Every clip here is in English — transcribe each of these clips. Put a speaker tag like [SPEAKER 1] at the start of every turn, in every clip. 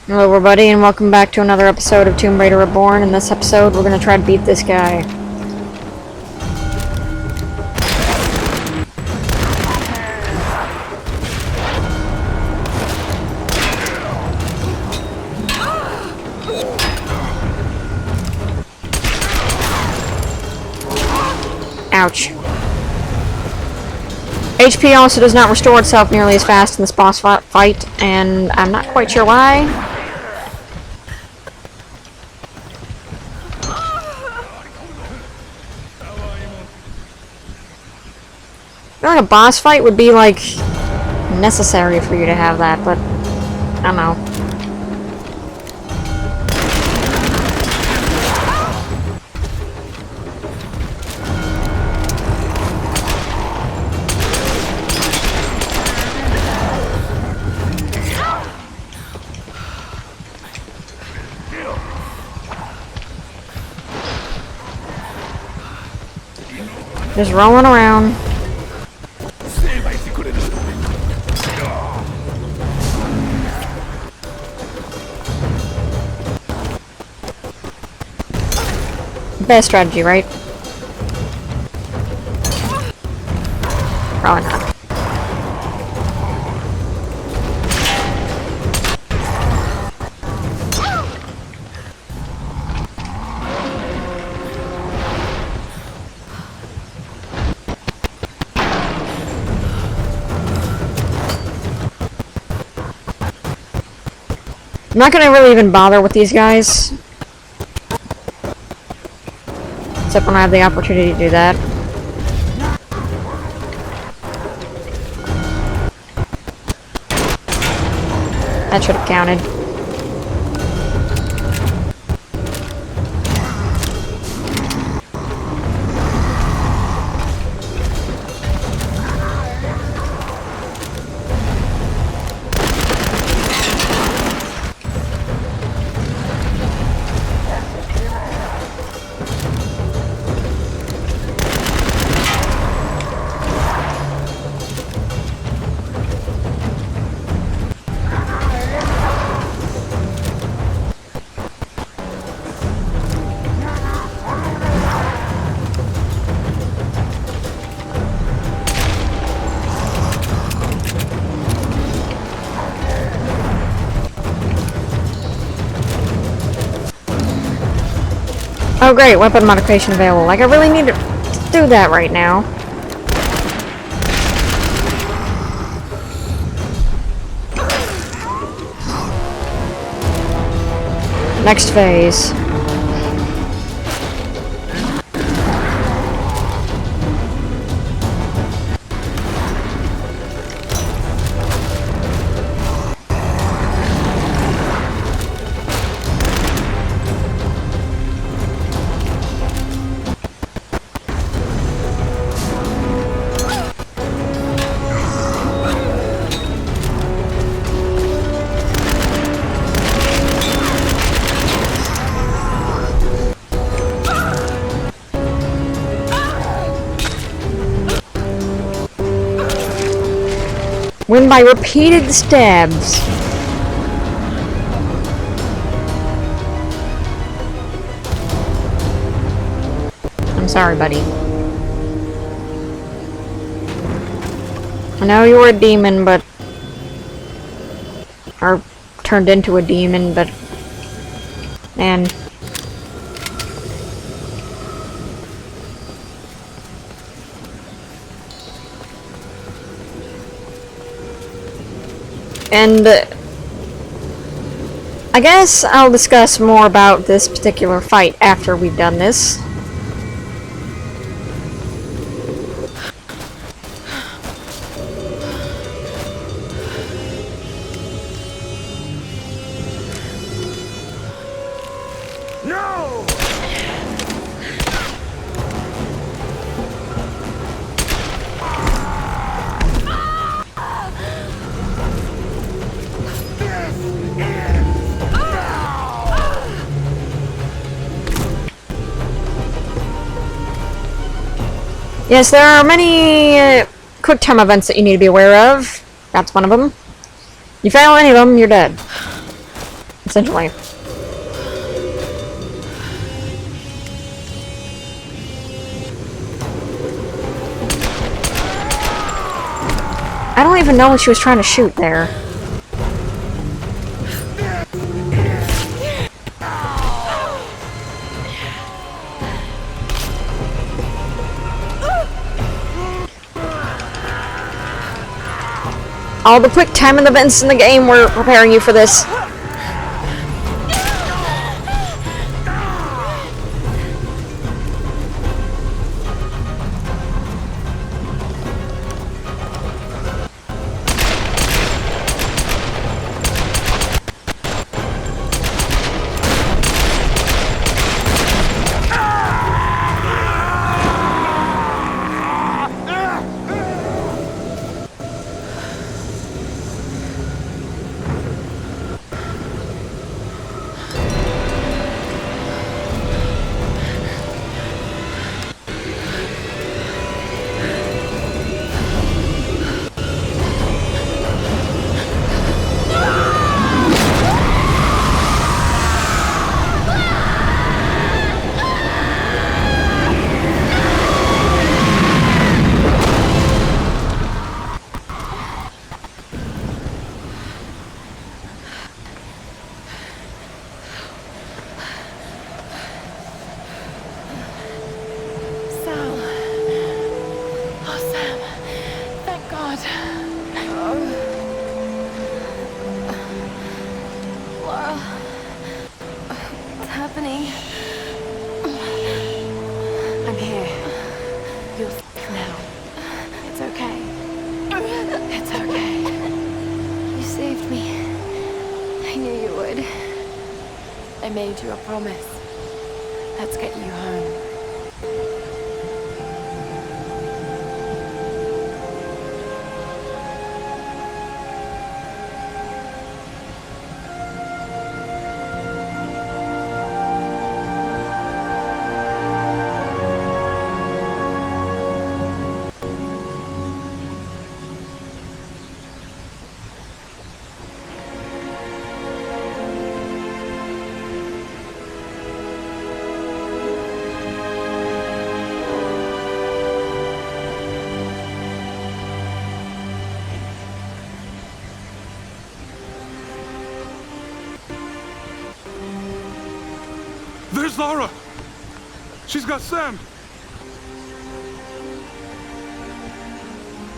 [SPEAKER 1] Hello everybody and welcome back to another episode of Raider Reborn. In this episode we're gonna try to beat this guy. Ouch. HP also does not restore itself nearly as fast in this boss fight, and I'm not quite sure why. I feel like a boss fight would be, like, necessary for you to have that, but I don't know. Just rolling around. Best strategy, right? Probably not. I'm not gonna really even bother with these guys. Except when I have the opportunity to do that. That should have counted. Oh great, weapon modification available. Like, I really need to do that right now. Next phase. Win by repeated stabs. I'm sorry, buddy. I know you were a demon, but... or turned into a demon, but... man... And I guess I'll discuss more about this particular fight after we've done this.
[SPEAKER 2] No!
[SPEAKER 1] Yes, there are many quick time events that you need to be aware of. That's one of them. You fail any of them, you're dead. essentially. I don't even know what she was trying to shoot there. All the quick time and events in the game were preparing you for this.
[SPEAKER 3] I made you a promise. Let's get you home.
[SPEAKER 2] There's Lara! She's got Sam!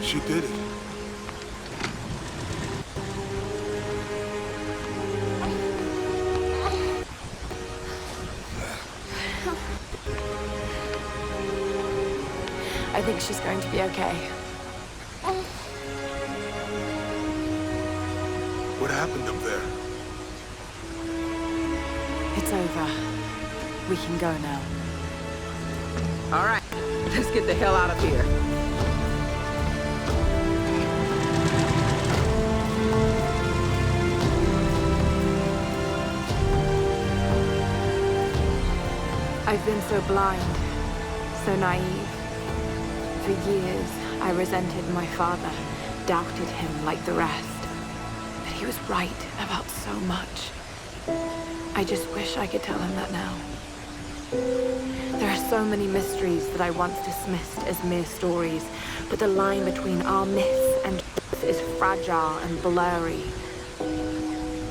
[SPEAKER 2] She did it.
[SPEAKER 3] I think she's going to be okay.
[SPEAKER 2] What happened up there?
[SPEAKER 3] It's over. We can go now.
[SPEAKER 4] All right, let's get the hell out of here.
[SPEAKER 3] I've been so blind, so naive. For years, I resented my father, doubted him like the rest. But he was right about so much. I just wish I could tell him that now. There are so many mysteries that I once dismissed as mere stories, but the line between our myths and truth is fragile and blurry.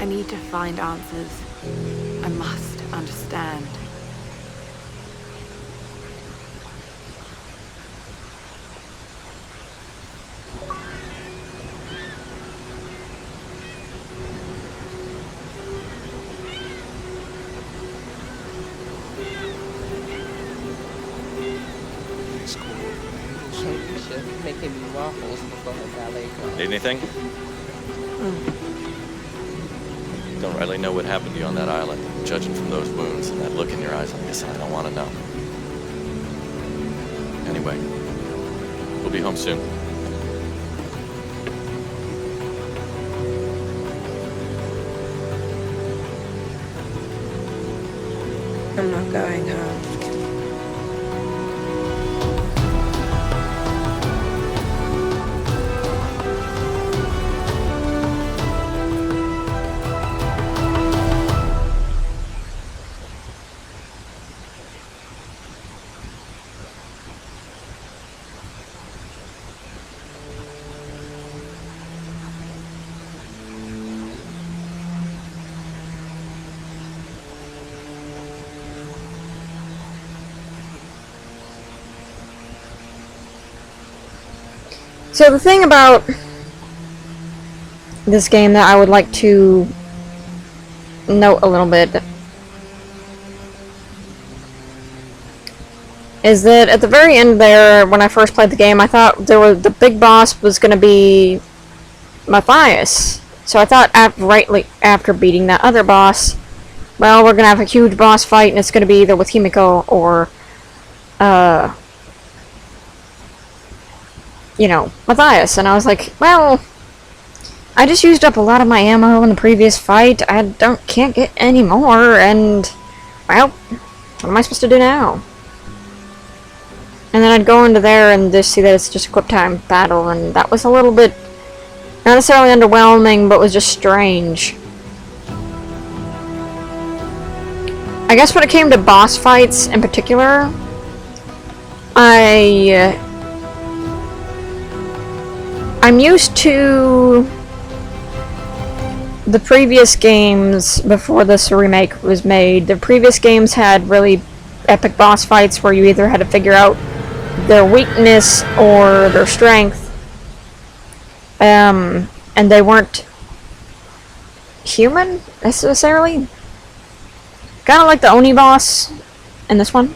[SPEAKER 3] I need to find answers. I must understand.
[SPEAKER 4] Making me waffles before the ballet club.
[SPEAKER 5] Need anything? Don't really know what happened to you on that island. Judging from those wounds and that look in your eyes, I'm guessing I don't want to know. Anyway, we'll be home soon.
[SPEAKER 4] I'm not going home.
[SPEAKER 1] So the thing about this game that I would like to note a little bit is that at the very end there, when I first played the game, I thought the big boss was going to be Matthias. So I thought rightly after beating that other boss, well, we're going to have a huge boss fight, and it's going to be either with Himiko or, you know, Matthias. And I was like, well, I just used up a lot of my ammo in the previous fight. I can't get any more, and, well, what am I supposed to do now? And then I'd go into there and just see that it's just a quick time battle, and that was a little bit, not necessarily underwhelming, but was just strange. I guess when it came to boss fights in particular, I'm used to the previous games before this remake was made. The previous games had really epic boss fights where you either had to figure out their weakness or their strength, and they weren't human necessarily. Kind of like the Oni boss in this one.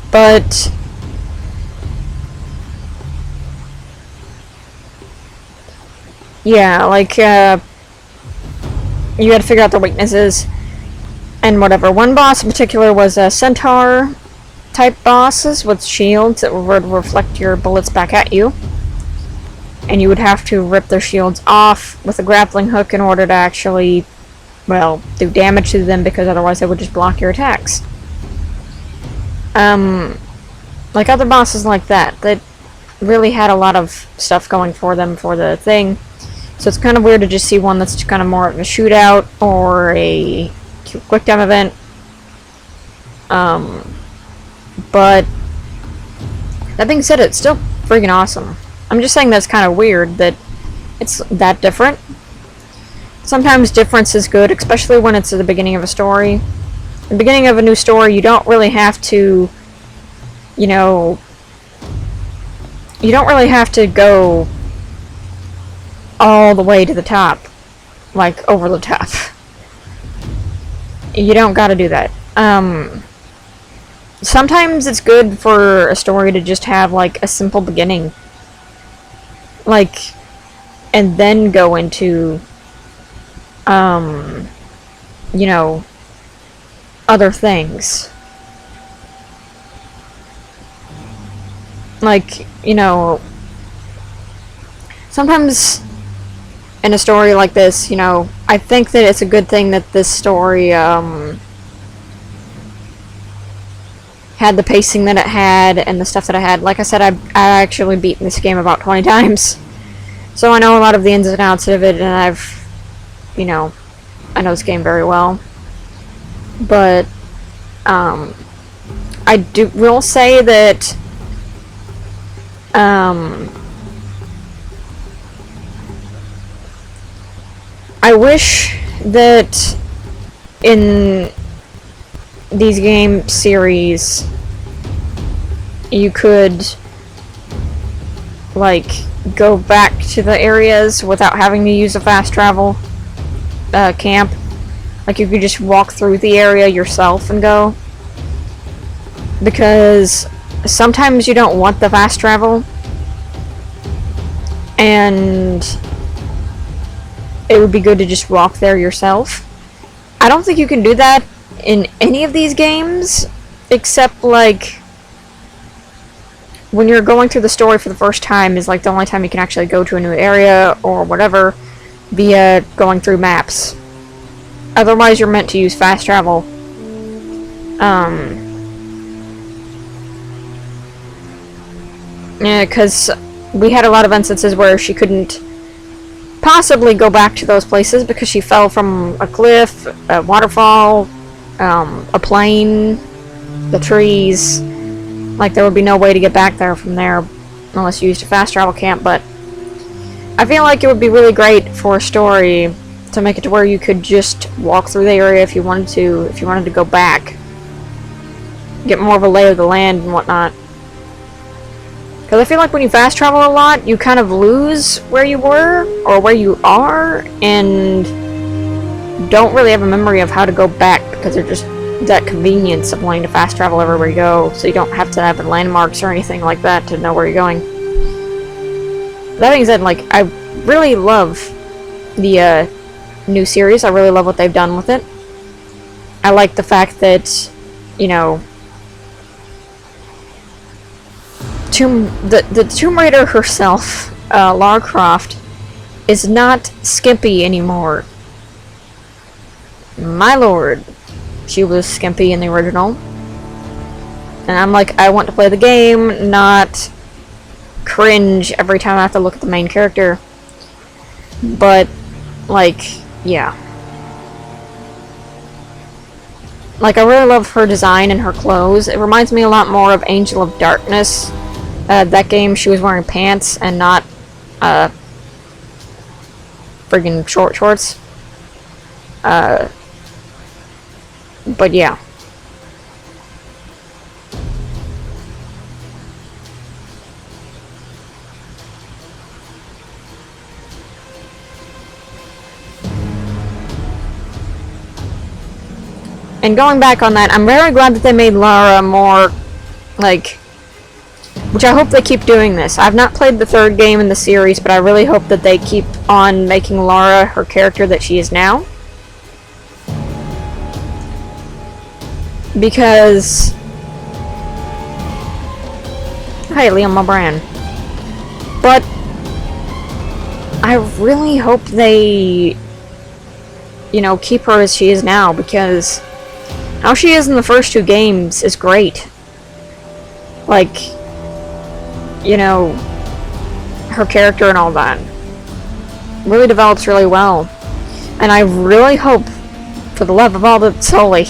[SPEAKER 1] But yeah, like you had to figure out their weaknesses and whatever. One boss in particular was a centaur type bosses with shields that would reflect your bullets back at you. And you would have to rip their shields off with a grappling hook in order to actually, well, do damage to them, because otherwise they would just block your attacks. Like other bosses like that really had a lot of stuff going for them for the thing. So it's kind of weird to just see one that's kind of more of a shootout or a quick time event. But that being said, it's still freaking awesome. I'm just saying that's kind of weird that it's that different. Sometimes difference is good, especially when it's at the beginning of a story. The beginning of a new story, you don't really have to, you know, you don't really have to go all the way to the top, like over the top. You don't gotta do that. Sometimes it's good for a story to just have like a simple beginning, like, and then go into, you know, other things. Like, you know, sometimes in a story like this, you know, I think that it's a good thing that this story, had the pacing that it had and the stuff that it had. Like I said, I actually beaten this game about 20 times. So I know a lot of the ins and outs of it, and I've, you know, I know this game very well. But, I will say that, I wish that in these game series you could, like, go back to the areas without having to use a fast travel camp. Like, you could just walk through the area yourself and go. Because sometimes you don't want the fast travel, and it would be good to just walk there yourself. I don't think you can do that in any of these games, except, like, when you're going through the story for the first time is, like, the only time you can actually go to a new area or whatever via going through maps. Otherwise, you're meant to use fast travel. Yeah, because we had a lot of instances where she couldn't possibly go back to those places because she fell from a cliff, a waterfall, a plane, the trees. Like, there would be no way to get back there from there unless you used a fast travel camp. But I feel like it would be really great for a story to make it to where you could just walk through the area if you wanted to go back. get more of a lay of the land and whatnot. Because I feel like when you fast travel a lot, you kind of lose where you were, or where you are, and don't really have a memory of how to go back, because they're just that convenience of wanting to fast travel everywhere you go, so you don't have to have landmarks or anything like that to know where you're going. That being said, like, I really love the new series. I really love what they've done with it. I like the fact that, you know, the Tomb Raider herself, Lara Croft, is not skimpy anymore. My lord, she was skimpy in the original. And I'm like, I want to play the game, not cringe every time I have to look at the main character. But, like, yeah. Like, I really love her design and her clothes. It reminds me a lot more of Angel of Darkness. That game, she was wearing pants and not, friggin' short shorts. But yeah. And going back on that, I'm very glad that they made Lara more, like, which I hope they keep doing this. I've not played the third game in the series, but I really hope that they keep on making Lara her character that she is now. Because... Hey, Liam O'Brien. But... I really hope they... you know, keep her as she is now, because... how she is in the first two games is great. Like... you know... her character and all that. Really develops really well. And I really hope, for the love of all that's holy,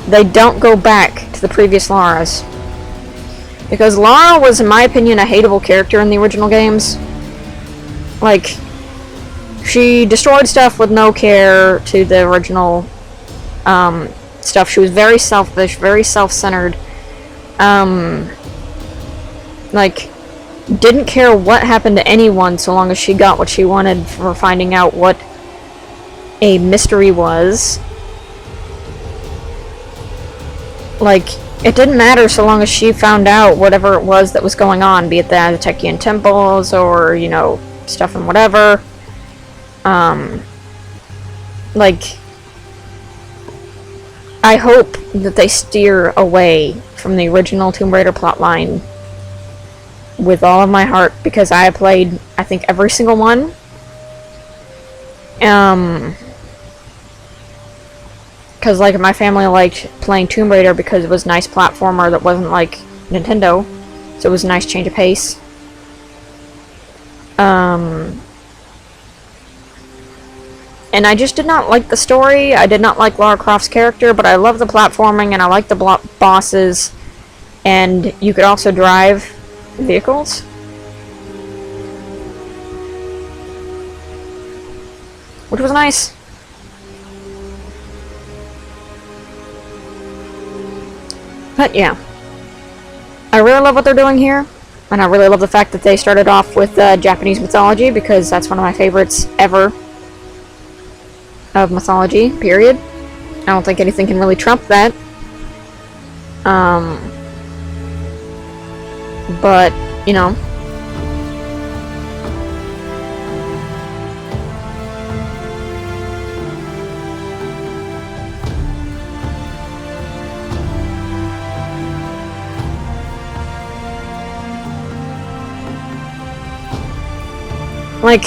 [SPEAKER 1] they don't go back to the previous Laras. Because Lara was, in my opinion, a hateable character in the original games. Like, she destroyed stuff with no care to the original stuff. She was very selfish, very self-centered. Like, didn't care what happened to anyone so long as she got what she wanted for finding out what a mystery was. Like, it didn't matter so long as she found out whatever it was that was going on, be it the Aztecan temples or, you know, stuff and whatever. Like, I hope that they steer away from the original Tomb Raider plotline with all of my heart, because I have played, I think, every single one. Because, like, my family liked playing Tomb Raider because it was a nice platformer that wasn't like Nintendo, so it was a nice change of pace. And I just did not like the story. I did not like Lara Croft's character, but I love the platforming and I like the bosses. And you could also drive vehicles. Which was nice. But yeah. I really love what they're doing here. And I really love the fact that they started off with Japanese mythology, because that's one of my favorites ever of mythology, period. I don't think anything can really trump that. But, you know. Like,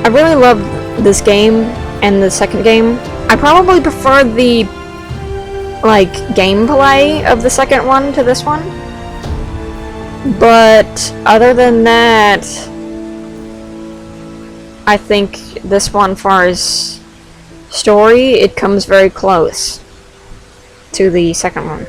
[SPEAKER 1] I really love this game and the second game. I probably prefer the, like, gameplay of the second one to this one. But other than that, I think this one, as far as story, it comes very close to the second one.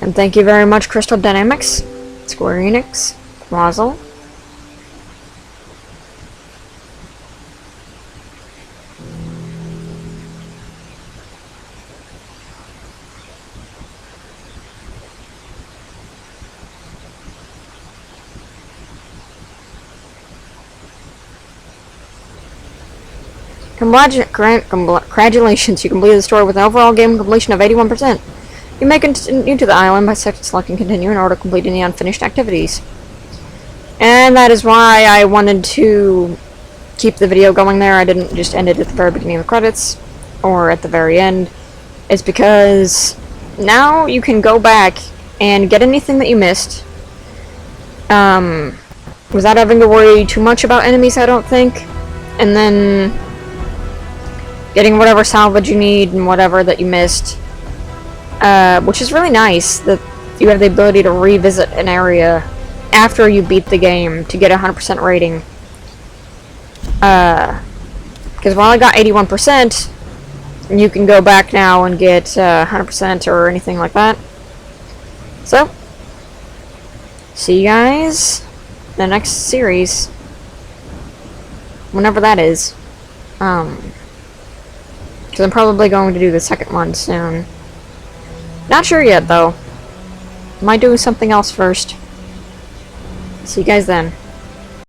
[SPEAKER 1] And thank you very much, Crystal Dynamics, Square Enix, Quazzle. Congratulations, you completed the story with an overall game completion of 81%. You may continue to the island by selecting continue in order to complete any unfinished activities. And that is why I wanted to keep the video going there. I didn't just end it at the very beginning of the credits or at the very end. It's because now you can go back and get anything that you missed without having to worry too much about enemies, I don't think. And then getting whatever salvage you need and whatever that you missed. Which is really nice that you have the ability to revisit an area after you beat the game to get a 100% rating. Because while I got 81%, you can go back now and get 100% or anything like that. So, see you guys in the next series. Whenever that is. Because I'm probably going to do the second one soon. Not sure yet, though. Might do something else first. See you guys then.